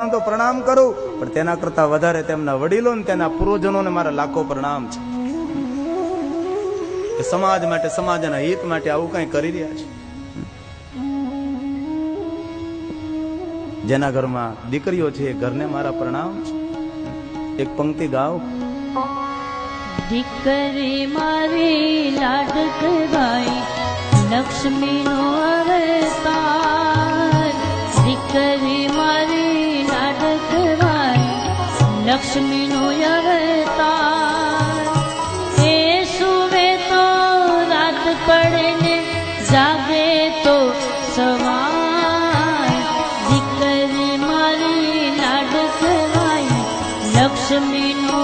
તો પ્રણામ કરું, પણ તેના કરતા વધારે તેમના વડીલો ને તેના પૂર્વજનોને મારા લાખો પ્રણામ છે. સમાજ માટે, સમાજના હિત માટે આવું કઈ કરી રહ્યા છે. જેના ઘરમાં દીકરીઓ છે એ ઘરને મારા પ્રણામ છે. એક પંક્તિ ગાઓ. દીકરી મારી લાડકવાઈ લક્ષ્મી નો અવતાર, દીકરી મારી લાડકવાઈ લક્ષ્મી નો અવતાર. એ સુવે તો રાત પડે ને જાગે તો સવાર, દીકરી મારી લાડકવાઈ લક્ષ્મી નો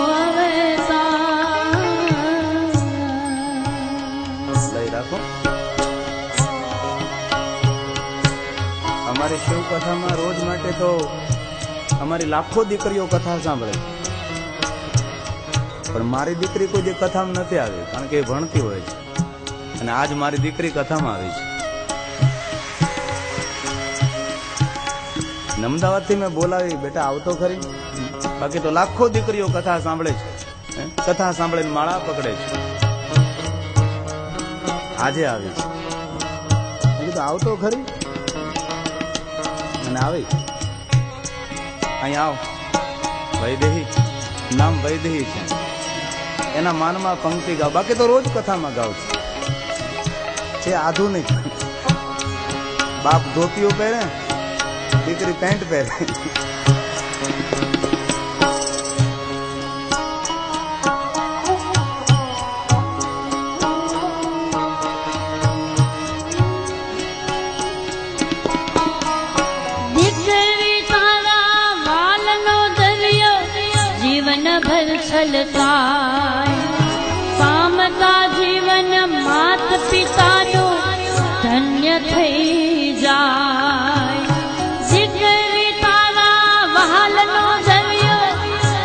અમારી શિવ કથામાં રોજ માટે તો અમારી લાખો દીકરીઓ કથા સાંભળે, પણ મારી દીકરી કોઈ કથામાં નથી આવી, કારણ કે એ ભણતી હોય છે. અને આજ મારી દીકરી કથામાં આવી છે. અમદાવાદથી મેં બોલાવી, બેટા આવતો ખરી. બાકી તો લાખો દીકરીઓ કથા સાંભળે છે, કથા સાંભળીને માળા પકડે છે. આજે આવી છે, તો આવતો ખરી. અને આવી અહીં આવ. વૈદેહી નામ વૈદેહી છે, એના માનમાં પંક્તિ ગાવ. બાકી તો રોજ કથામાં ગાવ છે. આધુનિક બાપ ધોતીઓ પહેરે, દીકરી પેન્ટ પહેરે. પામતા જીવન માત પિતાનું ધન્ય થઈ જાય. દીકરી તારા વહાલનો દરિયો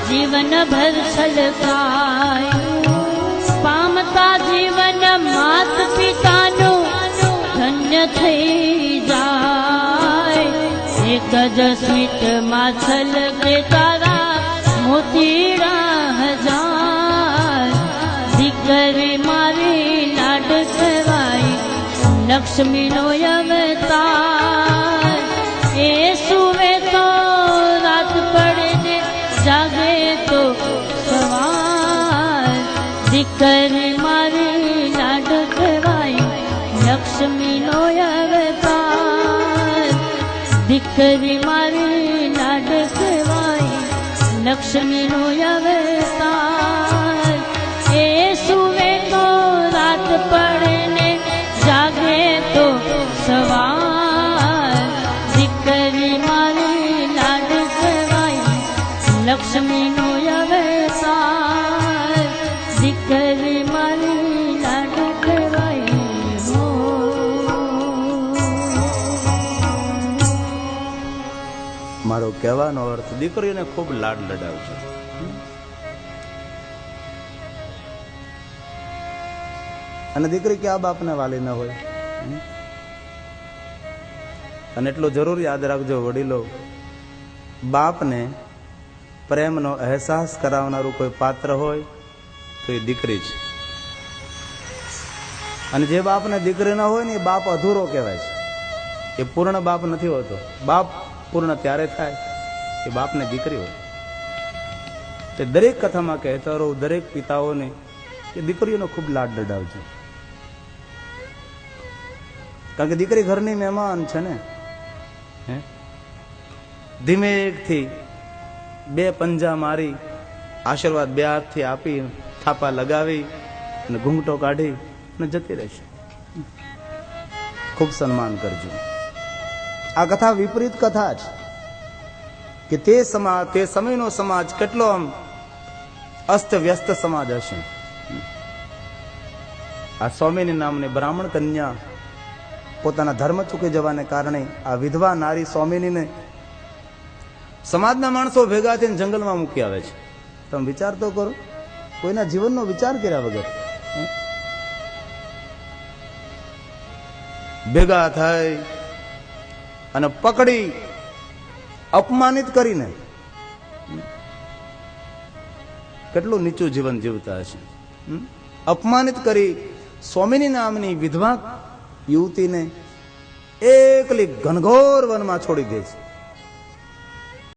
જીવન ભર છલકાય. પામતા જીવન માત પિતાનું ધન્ય થઈ જાય. એક જ સ્મિત માં છલકે તારા મોતીડા હજાર. દીકરી મારી લાડકવાઈ લક્ષ્મી નો અવતાર. એ સુવે તો રાત પડે ને જાગે તો સવાર. દીકરી મારી લાડકવાઈ લક્ષ્મી નો અવતાર. દીકરી મારી લાડકવાઈ લક્ષ્મી નો અવતાર. એ સુવે તો રાત પડે ને જાગે તો સવાર. દીકરી મારી લાડકવાઈ લક્ષ્મી નો અવતાર. દીકરી મારી લાડકવાઈ. મારો કહેવાનો અર્થ, દીકરીઓને ખૂબ લાડ લડાવજો. અને દીકરી ક્યાં બાપને વાલી ન હોય. અને એટલું જરૂર યાદ રાખજો વડીલો, બાપને પ્રેમનો અહેસાસ કરાવનારું કોઈ પાત્ર હોય તો એ દીકરી છે. અને જે બાપને દીકરી ન હોય ને એ બાપ અધૂરો કહેવાય છે. એ પૂર્ણ બાપ નથી હોતો. બાપ પૂર્ણ ત્યારે થાય કે બાપને દીકરી હોય. તે દરેક કથામાં કહેતા રહું, દરેક પિતાઓને કે દીકરીઓનો ખૂબ લાડ લડાવજો. કારણ કે દીકરી ઘરની મહેમાન છે ને. ધીમેકથી બે પંજા મારી, આશીર્વાદ બે હાથથી આપી, થાપા લગાવી અને ઘૂંઘટો કાઢી અને જતી રહેશે. ખૂબ સન્માન કરજો. આ કથા વિપરીત કથા છે કે તે સમયનો સમાજ કેટલો આમ અસ્ત વ્યસ્ત સમાજ હશે. આ સ્વામીની નામની બ્રાહ્મણ કન્યા પોતાના ધર્મ ચૂકી જવાને કારણે આ વિધવા નારી સ્વામીનીને સમાજના માણસો ભેગા થઈને જંગલમાં મૂકી આવે છે. તમે વિચાર તો કરો, કોઈના જીવનનો વિચાર કર્યા વગર ભેગા થઈ અને પકડી અપમાનિત કરીને કેટલું નીચું જીવન જીવતા હશે. અપમાનિત કરી સ્વામિની નામની વિધવા યુવતીને એકલી ઘનઘોર વનમાં છોડી દે છે.